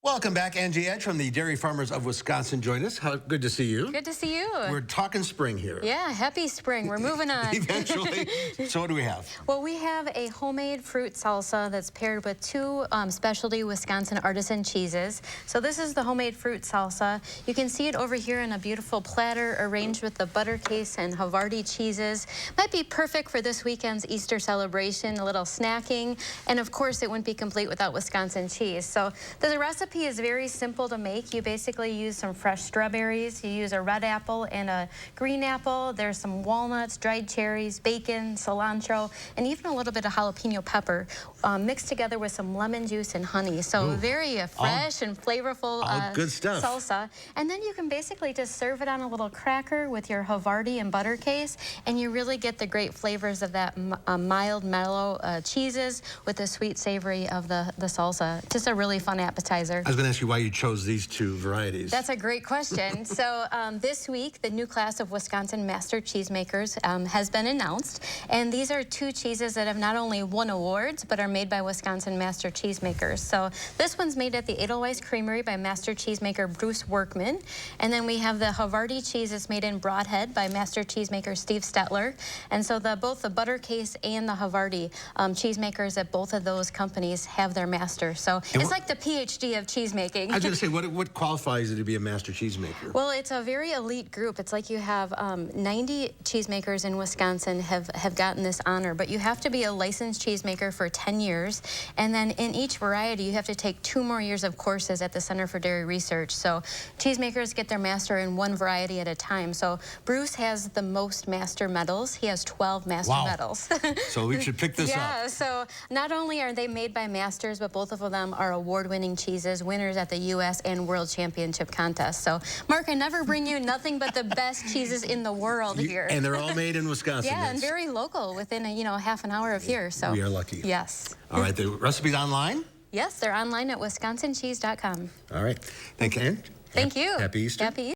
Welcome back, Angie Edge from the Dairy Farmers of Wisconsin joined us. Good to see you. Good to see you. We're talking spring here. Yeah, happy spring. We're moving on. Eventually. So what do we have? Well, we have a homemade fruit salsa that's paired with two specialty Wisconsin artisan cheeses. So this is the homemade fruit salsa. You can see it over here in a beautiful platter arranged with the butter case and Havarti cheeses. Might be perfect for this weekend's Easter celebration, a little snacking. And of course, it wouldn't be complete without Wisconsin cheese. So the recipe is very simple to make. You basically use some fresh strawberries, you use a red apple and a green apple. There's some walnuts, dried cherries, bacon, cilantro, and even a little bit of jalapeno pepper mixed together with some lemon juice and honey. So very fresh and flavorful good stuff. Salsa. And then you can basically just serve it on a little cracker with your Havarti and butter case, and you really get the great flavors of that mild, mellow cheeses with the sweet savory of the salsa. Just a really fun appetizer. I was going to ask you why you chose these two varieties. That's a great question. So this week, the new class of Wisconsin Master Cheesemakers has been announced. And these are two cheeses that have not only won awards, but are made by Wisconsin Master Cheesemakers. So this one's made at the Edelweiss Creamery by Master Cheesemaker Bruce Workman. And then we have the Havarti cheese that's made in Broadhead by Master Cheesemaker Steve Stetler. And so both the butter case and the Havarti cheesemakers at both of those companies have their master. So it's like the PhD of cheese making. I was going to say, what qualifies it to be a master cheesemaker? Well, it's a very elite group. It's like you have 90 cheesemakers in Wisconsin have gotten this honor, but you have to be a licensed cheesemaker for 10 years. And then in each variety, you have to take 2 more years of courses at the Center for Dairy Research. So cheesemakers get their master in one variety at a time. So Bruce has the most master medals. He has 12 master medals. So we should pick this up. Yeah, so not only are they made by masters, but both of them are award-winning cheeses, winners at the U.S. and World Championship contests. So, Mark, I never bring you nothing but the best cheeses in the world here. And they're all made in Wisconsin. Yeah, and very local, within a half an hour of here. So we are lucky. Yes. All right, the recipe's online? Yes, they're online at wisconsincheese.com. All right. Thank you. Thank you. Happy Easter. Happy Easter.